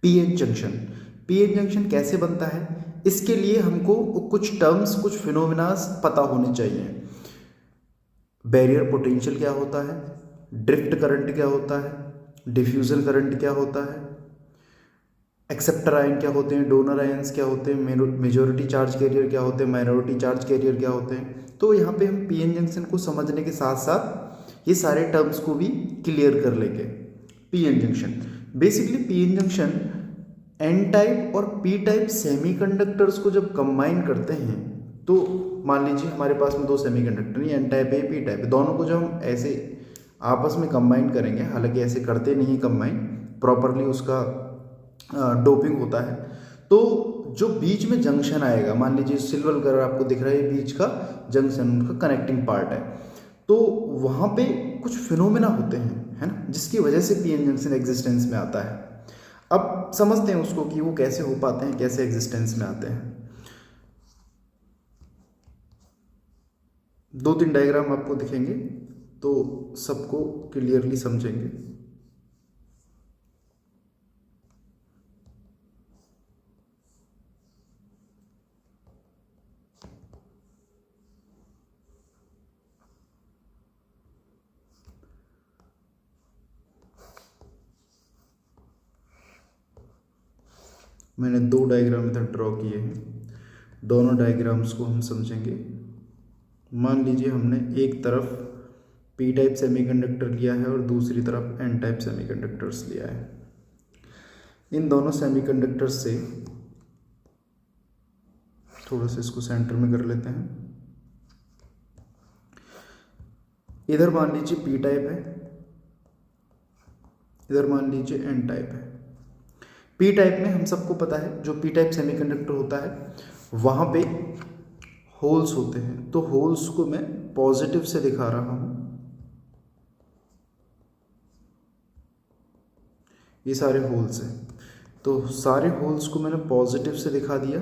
PN junction. PN junction कैसे बनता है, इसके लिए हमको कुछ टर्म्स, कुछ फिनोमिनास पता होने चाहिए। बैरियर पोटेंशियल क्या होता है, ड्रिफ्ट करंट क्या होता है, डिफ्यूजन करंट क्या होता है, एक्सेप्टर आयन क्या होते हैं, डोनर आयंस क्या होते हैं, मेजॉरिटी चार्ज कैरियर क्या होते हैं, माइनॉरिटी चार्ज कैरियर क्या होते हैं। तो यहाँ पे हम पीएन जंक्शन को समझने के साथ साथ ये सारे टर्म्स को भी क्लियर कर लेंगे। PN junction, basically PN junction N type और पी टाइप सेमीकंडक्टर्स को जब कंबाइन करते हैं, तो मान लीजिए हमारे पास में दो सेमीकंडक्टर, एन टाइप है, पी टाइप है, दोनों को जब हम ऐसे आपस में कंबाइन करेंगे, हालांकि ऐसे करते नहीं कंबाइन प्रॉपरली, उसका डोपिंग होता है, तो जो बीच में जंक्शन आएगा, मान लीजिए सिल्वर कलर आपको दिख रहा है, बीच का जंक्शन उनका कनेक्टिंग पार्ट है, तो वहाँ पे कुछ फिनोमेना होते हैं, है ना, जिसकी वजह से पीएन जंक्शन एग्जिस्टेंस में आता है। अब समझते हैं उसको कि वो कैसे हो पाते हैं, कैसे एग्जिस्टेंस में आते हैं। दो तीन डायग्राम आपको दिखेंगे तो सबको क्लियरली समझेंगे। मैंने दो डायग्राम इधर ड्रॉ किए हैं, दोनों डायग्राम्स को हम समझेंगे। मान लीजिए हमने एक तरफ पी टाइप सेमीकंडक्टर लिया है और दूसरी तरफ एन टाइप सेमीकंडक्टर्स लिया है। इन दोनों सेमीकंडक्टर्स से थोड़ा सा इसको सेंटर में कर लेते हैं। इधर मान लीजिए पी टाइप है, इधर मान लीजिए एन टाइप है। पी टाइप में हम सबको पता है, जो पी टाइप सेमीकंडक्टर होता है वहाँ पे होल्स होते हैं, तो होल्स को मैं पॉजिटिव से दिखा रहा हूँ। ये सारे होल्स हैं, तो सारे होल्स को मैंने पॉजिटिव से दिखा दिया।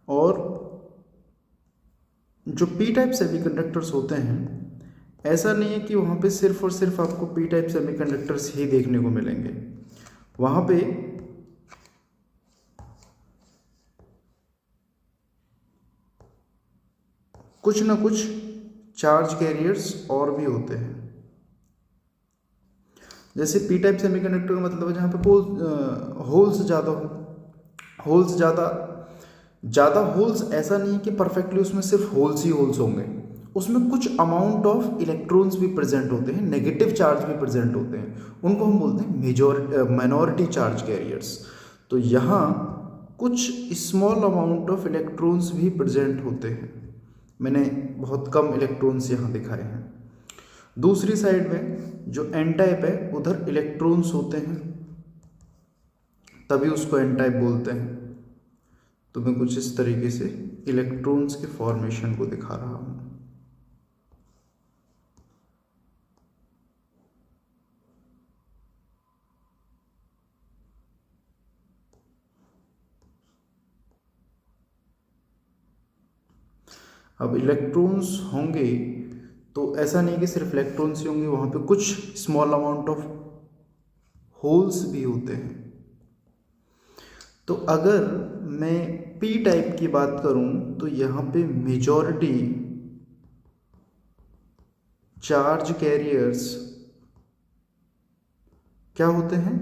और जो पी टाइप सेमीकंडक्टर्स होते हैं, ऐसा नहीं है कि वहाँ पे सिर्फ और सिर्फ आपको पी टाइप सेमीकंडक्टर्स ही देखने को मिलेंगे, वहाँ पे कुछ ना कुछ चार्ज कैरियर्स और भी होते हैं। जैसे पी टाइप सेमीकंडक्टर का मतलब है जहाँ पे होल्स ज़्यादा हो, होल्स ज़्यादा होल्स, ऐसा नहीं है कि परफेक्टली उसमें सिर्फ होल्स ही होल्स होंगे, उसमें कुछ अमाउंट ऑफ इलेक्ट्रॉन्स भी प्रेजेंट होते हैं, नेगेटिव चार्ज भी प्रेजेंट होते हैं, उनको हम बोलते हैं माइनॉरिटी चार्ज कैरियर्स। तो यहाँ कुछ स्मॉल अमाउंट ऑफ इलेक्ट्रॉन्स भी प्रेजेंट होते हैं, मैंने बहुत कम इलेक्ट्रॉन्स यहाँ दिखाए हैं। दूसरी साइड में जो एन टाइप है, उधर इलेक्ट्रॉन्स होते हैं, तभी उसको एन टाइप बोलते हैं। तो मैं कुछ इस तरीके से इलेक्ट्रॉन्स के फॉर्मेशन को दिखा रहा हूँ। अब इलेक्ट्रॉन्स होंगे तो ऐसा नहीं कि सिर्फ इलेक्ट्रॉन्स ही होंगे, वहाँ पे कुछ स्मॉल अमाउंट ऑफ होल्स भी होते हैं। तो अगर मैं पी टाइप की बात करूं तो यहाँ पे मेजॉरिटी चार्ज कैरियर्स क्या होते हैं,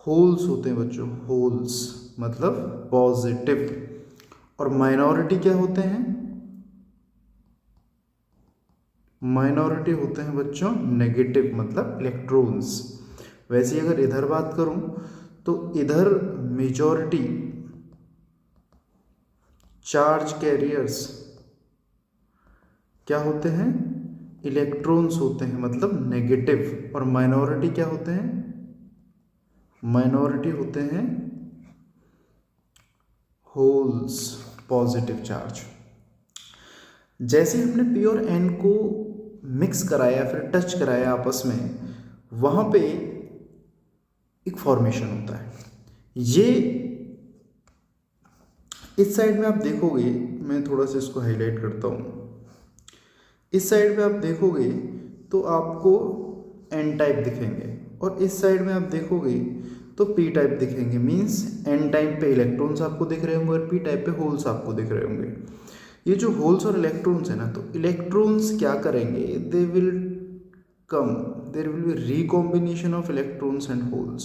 होल्स होते हैं बच्चों, होल्स मतलब पॉजिटिव। और माइनॉरिटी क्या होते हैं, माइनॉरिटी होते हैं बच्चों नेगेटिव मतलब इलेक्ट्रॉन्स। वैसे अगर इधर बात करूं तो इधर मेजॉरिटी चार्ज कैरियर्स क्या होते हैं, इलेक्ट्रॉन्स होते हैं मतलब नेगेटिव। और माइनॉरिटी क्या होते हैं, माइनॉरिटी होते हैं होल्स पॉजिटिव चार्ज। जैसे हमने पी और एन को मिक्स कराया, फिर टच कराया आपस में, वहाँ पे एक फॉर्मेशन होता है। ये इस साइड में आप देखोगे, मैं थोड़ा सा इसको हाईलाइट करता हूँ, इस साइड में आप देखोगे तो आपको एन टाइप दिखेंगे, और इस साइड में आप देखोगे तो पी टाइप दिखेंगे, मीन्स एन टाइप पे इलेक्ट्रॉन्स आपको दिख रहे होंगे और पी टाइप पे होल्स आपको दिख रहे होंगे। ये जो होल्स और इलेक्ट्रॉन्स है ना, तो इलेक्ट्रॉन्स क्या करेंगे, there will be recombination of electrons and holes.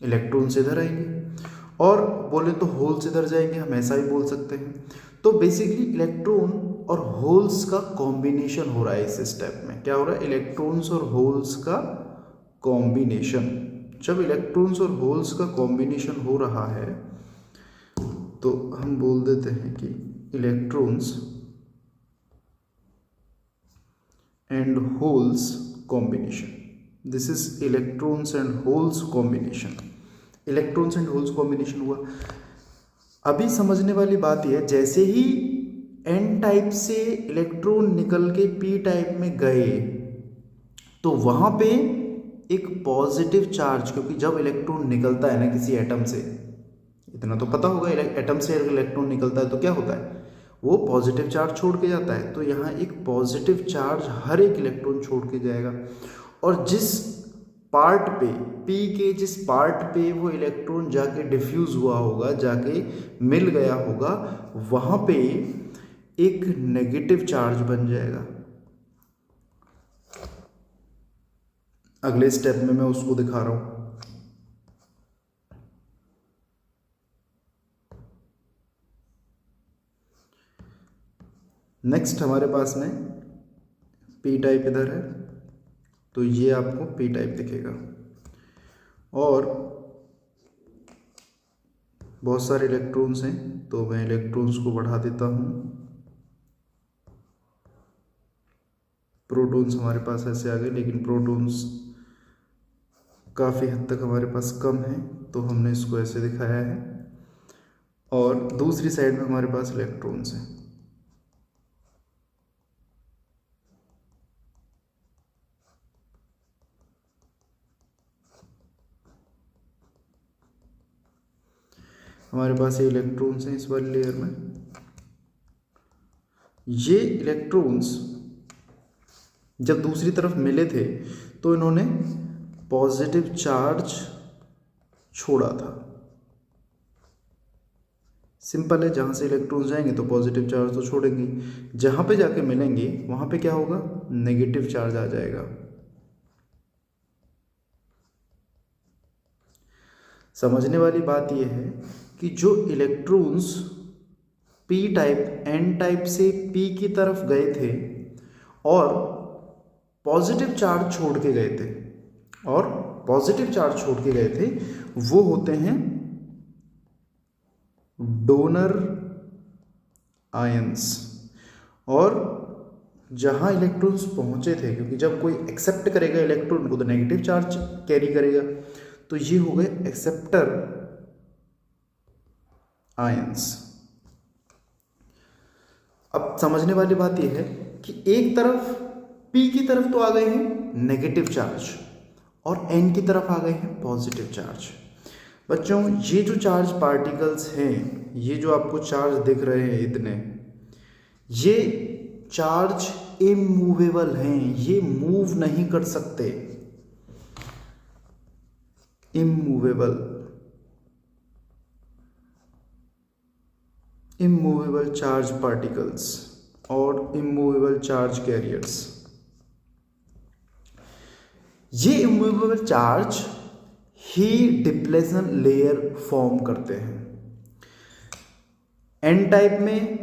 Electrons इधर आएंगे और बोले तो होल्स इधर जाएंगे, हम ऐसा ही बोल सकते हैं। तो बेसिकली इलेक्ट्रॉन और होल्स का कॉम्बिनेशन हो रहा है इस स्टेप में। क्या हो रहा है, इलेक्ट्रॉन्स और होल्स का कॉम्बिनेशन। जब इलेक्ट्रॉन्स और होल्स का कॉम्बिनेशन हो रहा है तो हम बोल देते हैं कि electrons and holes combination. This is electrons and holes combination. Electrons and holes combination हुआ। अभी समझने वाली बात यह है, जैसे ही एन टाइप से इलेक्ट्रॉन निकल के पी टाइप में गए तो वहां पे एक पॉजिटिव चार्ज, क्योंकि जब इलेक्ट्रॉन निकलता है ना किसी एटम से, इतना तो पता होगा, एटम से इलेक्ट्रॉन निकलता है तो क्या होता है, वो पॉजिटिव चार्ज छोड़ के जाता है। तो यहाँ एक पॉजिटिव चार्ज हर एक इलेक्ट्रॉन छोड़ के जाएगा और जिस पार्ट पे, पी के जिस पार्ट पे वो इलेक्ट्रॉन जाके डिफ्यूज हुआ होगा, जाके मिल गया होगा, वहां पे एक नेगेटिव चार्ज बन जाएगा। अगले स्टेप में मैं उसको दिखा रहा हूं। नेक्स्ट हमारे पास में पी टाइप इधर है, तो ये आपको पी टाइप दिखेगा और बहुत सारे इलेक्ट्रॉन्स हैं, तो मैं इलेक्ट्रॉन्स को बढ़ा देता हूँ। प्रोटॉन्स हमारे पास ऐसे आ गए, लेकिन प्रोटॉन्स काफ़ी हद तक हमारे पास कम है, तो हमने इसको ऐसे दिखाया है। और दूसरी साइड में हमारे पास इलेक्ट्रॉन्स हैं। हमारे पास ये इलेक्ट्रॉन्स हैं इस वाली लेयर में। ये इलेक्ट्रॉन्स जब दूसरी तरफ मिले थे तो इन्होंने पॉजिटिव चार्ज छोड़ा था। सिंपल है, जहां से इलेक्ट्रॉन्स जाएंगे तो पॉजिटिव चार्ज तो छोड़ेंगे, जहां पे जाके मिलेंगे वहां पे क्या होगा, नेगेटिव चार्ज आ जाएगा। समझने वाली बात यह है कि जो electrons P type N type से पी की तरफ गए थे और पॉजिटिव चार्ज छोड़ के गए थे, और पॉजिटिव चार्ज छोड़ के गए थे, वो होते हैं डोनर आयंस। और जहां इलेक्ट्रॉन्स पहुंचे थे, क्योंकि जब कोई एक्सेप्ट करेगा इलेक्ट्रॉन को तो नेगेटिव चार्ज कैरी करेगा, तो ये हो गए एक्सेप्टर आयंस। अब समझने वाली बात यह है कि एक तरफ P की तरफ तो आ गए हैं नेगेटिव चार्ज और N की तरफ आ गए हैं पॉजिटिव चार्ज। बच्चों, ये जो चार्ज पार्टिकल्स हैं, ये जो आपको चार्ज दिख रहे हैं इतने, ये चार्ज इमूवेबल हैं, ये मूव नहीं कर सकते। इमूवेबल चार्ज पार्टिकल्स और इमूवेबल चार्ज कैरियर्स। ये इमूवेबल चार्ज ही डिप्लेशन लेयर फॉर्म करते हैं। एन टाइप में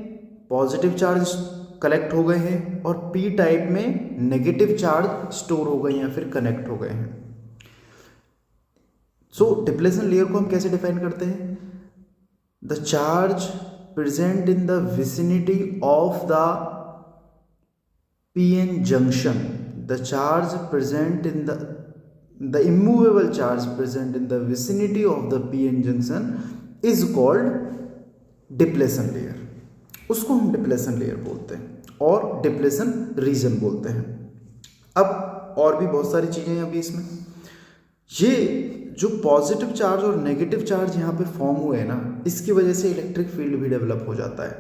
पॉजिटिव चार्ज कलेक्ट हो गए हैं और पी टाइप में नेगेटिव चार्ज स्टोर हो गए हैं, फिर कनेक्ट हो गए हैं। सो डिप्लेशन लेयर को हम कैसे डिफाइन करते हैं, the charge present in the vicinity of the PN junction, the charge present in the immovable charge present in the vicinity of the PN junction is called depletion layer। उसको हम depletion layer बोलते हैं और depletion region बोलते हैं। अब और भी बहुत सारी चीज़ें हैं अभी इसमें। ये जो पॉजिटिव चार्ज और नेगेटिव चार्ज यहाँ पे फॉर्म हुए हैं ना, इसकी वजह से इलेक्ट्रिक फील्ड भी डेवलप हो जाता है,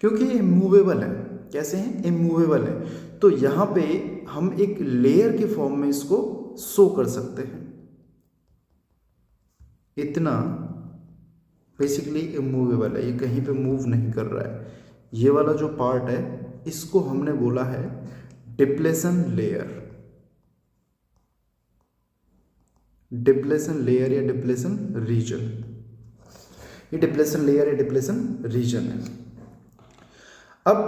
क्योंकि ये इमूवेबल है। कैसे हैं, इमूवेबल है। तो यहाँ पे हम एक लेयर के फॉर्म में इसको शो कर सकते हैं। इतना बेसिकली इमूवेबल है, ये कहीं पे मूव नहीं कर रहा है। ये वाला जो पार्ट है इसको हमने बोला है डिप्लेशन लेयर, डिप्लेशन लेयर या डिप्लेशन रीजन। ये डिप्लेशन लेयर या डिप्लेशन रीजन है। अब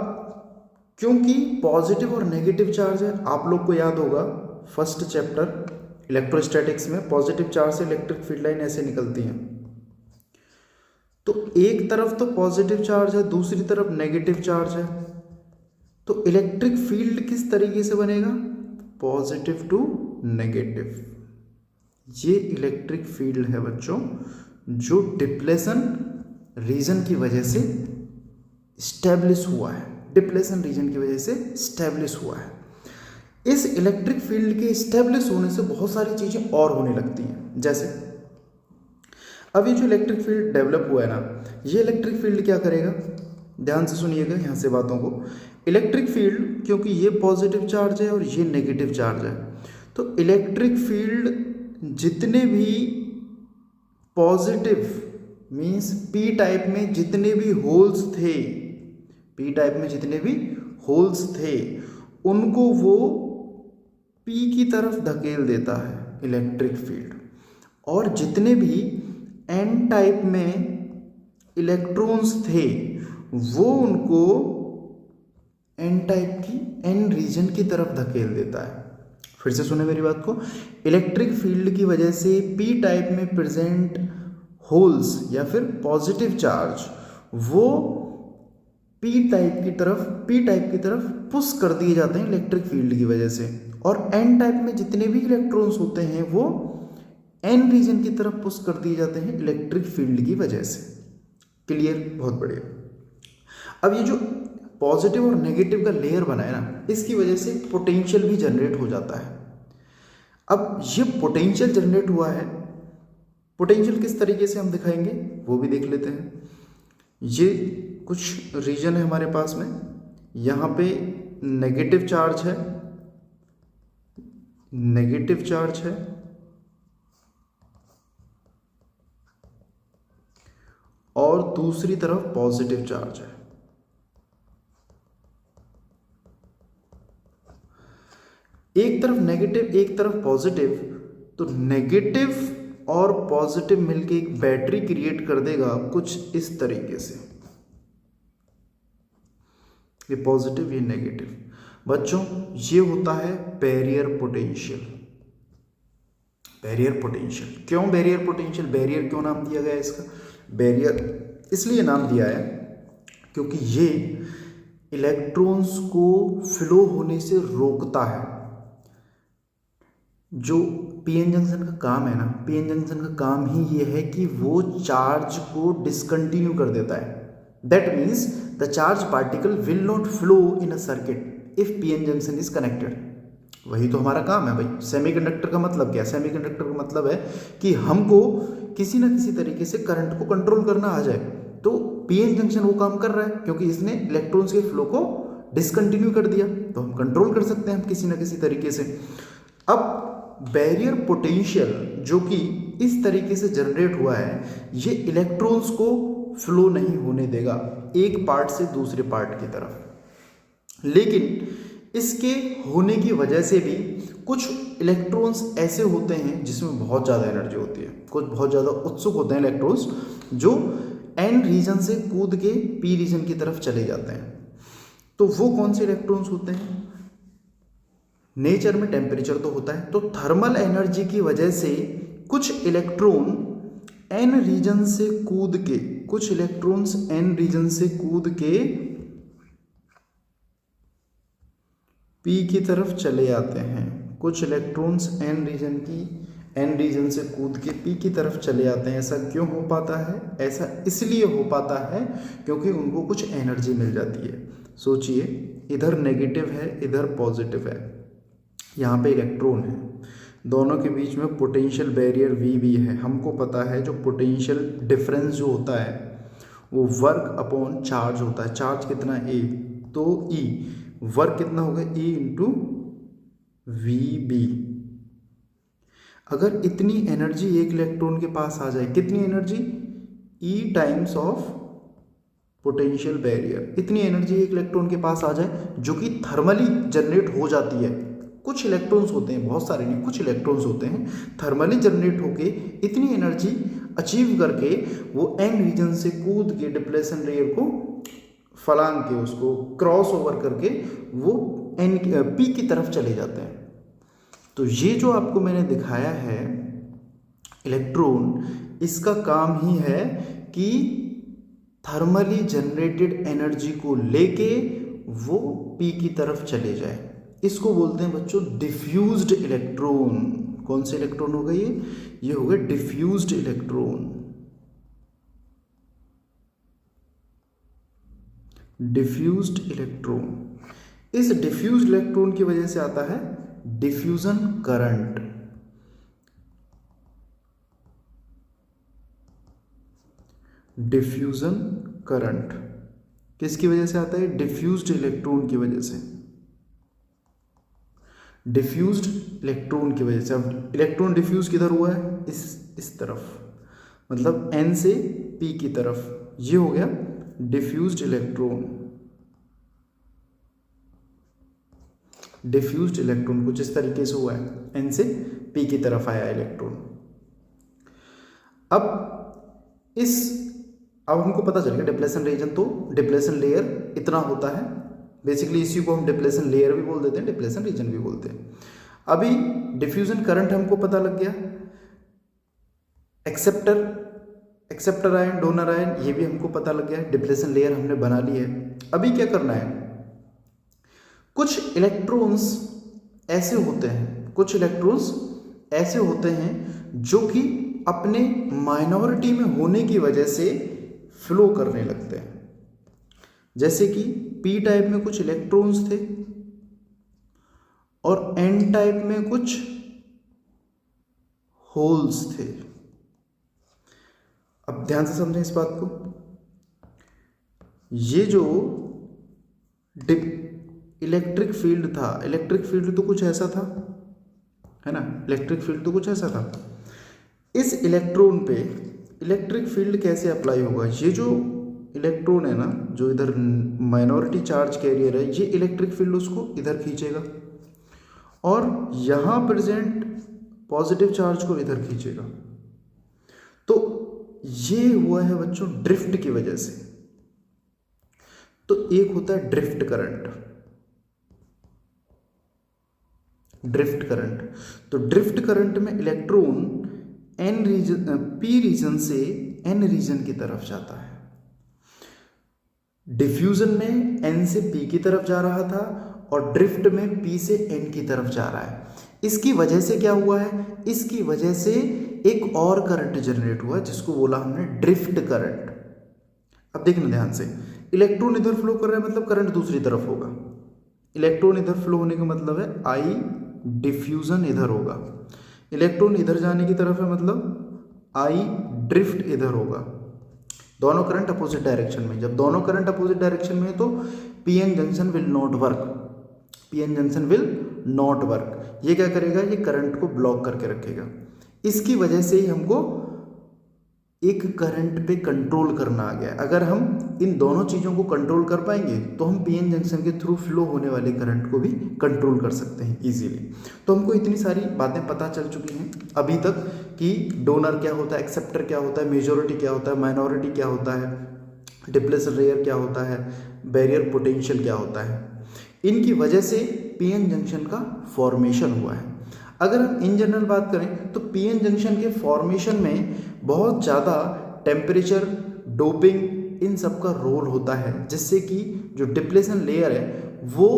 क्योंकि पॉजिटिव और नेगेटिव चार्ज है, आप लोग को याद होगा फर्स्ट चैप्टर इलेक्ट्रोस्टैटिक्स में पॉजिटिव चार्ज से इलेक्ट्रिक फील्ड लाइन ऐसे निकलती हैं। तो एक तरफ तो पॉजिटिव चार्ज है, दूसरी तरफ नेगेटिव चार्ज है, तो इलेक्ट्रिक फील्ड किस तरीके से बनेगा? Positive to negative. ये इलेक्ट्रिक फील्ड है बच्चों जो डिप्लेशन रीजन की वजह से स्टैब्लिश हुआ है, डिप्लेशन रीजन की वजह से स्टैब्लिश हुआ है। इस इलेक्ट्रिक फील्ड के स्टैब्लिश होने से बहुत सारी चीज़ें और होने लगती हैं। जैसे अब ये जो इलेक्ट्रिक फील्ड डेवलप हुआ है ना, ये इलेक्ट्रिक फील्ड क्या करेगा? ध्यान से सुनिएगा यहाँ से बातों को। इलेक्ट्रिक फील्ड, क्योंकि ये पॉजिटिव चार्ज है और ये नेगेटिव चार्ज है, तो इलेक्ट्रिक फील्ड जितने भी पॉजिटिव मीन्स पी टाइप में जितने भी होल्स थे, पी टाइप में जितने भी होल्स थे उनको वो पी की तरफ धकेल देता है इलेक्ट्रिक फील्ड, और जितने भी एन टाइप में इलेक्ट्रॉन्स थे वो उनको एन टाइप की एन रीजन की तरफ धकेल देता है। फिर से सुने मेरी बात को। इलेक्ट्रिक फील्ड की वजह से पी टाइप में प्रेजेंट होल्स या फिर पॉजिटिव चार्ज वो पी टाइप की तरफ पुश कर दिए जाते हैं इलेक्ट्रिक फील्ड की वजह से, और एन टाइप में जितने भी इलेक्ट्रॉन्स होते हैं वो एन रीजन की तरफ पुश कर दिए जाते हैं इलेक्ट्रिक फील्ड की वजह से। क्लियर? बहुत बढ़िया। अब ये जो पॉजिटिव और नेगेटिव का लेयर बना है ना, इसकी वजह से पोटेंशियल भी जनरेट हो जाता है। अब ये पोटेंशियल जनरेट हुआ है, पोटेंशियल किस तरीके से हम दिखाएंगे वो भी देख लेते हैं। ये कुछ रीजन है हमारे पास में, यहाँ पे नेगेटिव चार्ज है, नेगेटिव चार्ज है, और दूसरी तरफ पॉजिटिव चार्ज है। एक तरफ नेगेटिव एक तरफ पॉजिटिव, तो नेगेटिव और पॉजिटिव मिलके एक बैटरी क्रिएट कर देगा कुछ इस तरीके से, ये पॉजिटिव ये नेगेटिव। बच्चों ये होता है बैरियर पोटेंशियल। बैरियर पोटेंशियल क्यों बैरियर पोटेंशियल, बैरियर क्यों नाम दिया गया है इसका? बैरियर इसलिए नाम दिया है क्योंकि ये इलेक्ट्रॉन्स को फ्लो होने से रोकता है। जो पीएन जंक्शन का काम है ना, पीएन जंक्शन का काम ही ये है कि वो चार्ज को डिसकंटिन्यू कर देता है। That means the charge particle will not flow in a circuit if PN junction is connected. वही तो हमारा काम है भाई। सेमीकंडक्टर का मतलब क्या? सेमीकंडक्टर का मतलब है कि हमको किसी ना किसी तरीके से करंट को कंट्रोल करना आ जाए, तो पीएन जंक्शन वो काम कर रहा है क्योंकि इसने इलेक्ट्रॉन्स के फ्लो को डिसकंटिन्यू कर दिया, तो हम कंट्रोल कर सकते हैं किसी ना किसी तरीके से। अब बैरियर पोटेंशियल जो कि इस तरीके से जनरेट हुआ है, ये इलेक्ट्रॉन्स को फ्लो नहीं होने देगा एक पार्ट से दूसरे पार्ट की तरफ। लेकिन इसके होने की वजह से भी कुछ इलेक्ट्रॉन्स ऐसे होते हैं जिसमें बहुत ज़्यादा एनर्जी होती है, कुछ बहुत ज़्यादा उत्सुक होते हैं इलेक्ट्रॉन्स जो एन रीजन से कूद के पी रीजन की तरफ चले जाते हैं। तो वो कौन से इलेक्ट्रॉन्स होते हैं? नेचर में टेम्परेचर तो होता है, तो थर्मल एनर्जी की वजह से कुछ इलेक्ट्रॉन एन रीजन से कूद के, कुछ इलेक्ट्रॉन्स एन रीजन से कूद के पी की तरफ चले जाते हैं। कुछ इलेक्ट्रॉन्स एन रीजन से कूद के पी की तरफ चले जाते हैं। ऐसा क्यों हो पाता है? ऐसा इसलिए हो पाता है क्योंकि उनको कुछ एनर्जी मिल जाती है। सोचिए, इधर नेगेटिव है, इधर पॉजिटिव है, यहाँ पे इलेक्ट्रॉन है, दोनों के बीच में पोटेंशियल बैरियर वी भी है। हमको पता है जो पोटेंशियल डिफरेंस जो होता है वो वर्क अपॉन चार्ज होता है। चार्ज कितना? ए, तो ई वर्क कितना होगा? E into V B. अगर इतनी एनर्जी एक इलेक्ट्रॉन के पास आ जाए, कितनी energy, E times of potential barrier, इतनी एनर्जी एक इलेक्ट्रॉन के पास आ जाए जो कि थर्मली जनरेट हो जाती है। कुछ इलेक्ट्रॉन्स होते हैं, बहुत सारे नहीं, कुछ इलेक्ट्रॉन्स होते हैं थर्मली जनरेट होके इतनी एनर्जी अचीव करके वो एन रीजन से कूद के डिप्लेशन लेयर को फलांग के, उसको क्रॉस ओवर करके वो एन पी की तरफ चले जाते हैं। तो ये जो आपको मैंने दिखाया है इलेक्ट्रॉन, इसका काम ही है कि थर्मली जनरेटेड एनर्जी को लेके वो पी की तरफ चले जाए। इसको बोलते हैं बच्चों डिफ्यूज्ड इलेक्ट्रॉन। कौन से इलेक्ट्रॉन हो गए ये हो गए डिफ्यूज्ड इलेक्ट्रॉन। डिफ्यूज्ड इलेक्ट्रॉन, इस डिफ्यूज्ड इलेक्ट्रॉन की वजह से आता है डिफ्यूजन करंट। डिफ्यूजन करंट किसकी वजह से आता है, डिफ्यूज्ड इलेक्ट्रॉन की वजह से, डिफ्यूज्ड इलेक्ट्रॉन की वजह से। अब इलेक्ट्रॉन डिफ्यूज किधर हुआ है, इस तरफ, मतलब एन से पी की तरफ, ये हो गया डिफ्यूज्ड इलेक्ट्रॉन। डिफ्यूज्ड इलेक्ट्रॉन कुछ इस तरीके से हुआ है, एन से पी की तरफ आया इलेक्ट्रॉन। अब हमको पता चल गया डिप्लेशन रीजन, तो डिप्लेशन लेयर इतना होता है। बेसिकली इसी को हम डिप्लेशन लेयर भी बोल देते हैं, डिप्लेशन रीजन भी बोलते हैं। अभी डिफ्यूजन करंट हमको पता लग गया, एक्सेप्टर आयन, डोनर आयन, ये भी हमको पता लग गया, डिप्लेशन लेयर हमने बना ली है। अभी क्या करना है, कुछ इलेक्ट्रॉन्स ऐसे होते हैं जो कि अपने माइनॉरिटी में होने की वजह से फ्लो करने लगते हैं। जैसे कि पी टाइप में कुछ इलेक्ट्रॉन्स थे और एन टाइप में कुछ होल्स थे। अब ध्यान से समझें इस बात को। ये जो इलेक्ट्रिक फील्ड था, इलेक्ट्रिक फील्ड तो कुछ ऐसा था, है ना, इलेक्ट्रिक फील्ड तो कुछ ऐसा था। इस इलेक्ट्रॉन पे इलेक्ट्रिक फील्ड कैसे अप्लाई होगा, ये जो इलेक्ट्रॉन है ना, जो इधर माइनॉरिटी चार्ज कैरियर है, ये इलेक्ट्रिक फील्ड उसको इधर खींचेगा और यहाँ प्रेजेंट पॉजिटिव चार्ज को इधर खींचेगा। तो ये हुआ है बच्चों ड्रिफ्ट की वजह से। तो एक होता है ड्रिफ्ट करंट, ड्रिफ्ट करंट। तो ड्रिफ्ट करंट में इलेक्ट्रॉन पी रीजन से एन रीजन की तरफ जाता है। डिफ्यूजन में एन से पी की तरफ जा रहा था और ड्रिफ्ट में पी से एन की तरफ जा रहा है। इसकी वजह से क्या हुआ है, इसकी वजह से एक और करंट जनरेट हुआ जिसको बोला हमने ड्रिफ्ट करंट। अब देखना ध्यान से, इलेक्ट्रॉन इधर फ्लो कर रहा है मतलब करंट दूसरी तरफ होगा। इलेक्ट्रॉन इधर फ्लो होने का मतलब है आई डिफ्यूजन इधर होगा। इलेक्ट्रॉन इधर जाने की तरफ है मतलब आई ड्रिफ्ट इधर होगा। दोनों करंट अपोजिट डायरेक्शन में। जब दोनों करंट अपोजिट डायरेक्शन में है तो PN junction will not work, PN junction will not work. ये क्या करेगा, ये करंट को ब्लॉक करके रखेगा। इसकी वजह से ही हमको एक करंट पे कंट्रोल करना आ गया। अगर हम इन दोनों चीज़ों को कंट्रोल कर पाएंगे तो हम पीएन जंक्शन के थ्रू फ्लो होने वाले करंट को भी कंट्रोल कर सकते हैं इजीली। तो हमको इतनी सारी बातें पता चल चुकी हैं अभी तक कि डोनर क्या होता है, एक्सेप्टर क्या होता है, मेजॉरिटी क्या होता है, माइनॉरिटी क्या होता है, डिप्लेशन लेयर क्या होता है, बैरियर पोटेंशियल क्या होता है। इनकी वजह से पीएन जंक्शन का फॉर्मेशन हुआ है। अगर हम इन जनरल बात करें तो पीएन जंक्शन के फॉर्मेशन में बहुत ज़्यादा टेम्परेचर, डोपिंग, इन सब का रोल होता है, जिससे कि जो डिप्लेशन लेयर है वो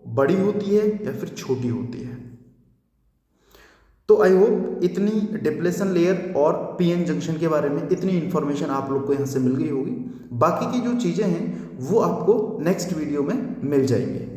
बड़ी होती है या फिर छोटी होती है। तो आई होप इतनी डिप्लेशन लेयर और पीएन जंक्शन के बारे में इतनी इन्फॉर्मेशन आप लोग को यहाँ से मिल गई होगी। बाकी की जो चीज़ें हैं वो आपको नेक्स्ट वीडियो में मिल जाएंगी।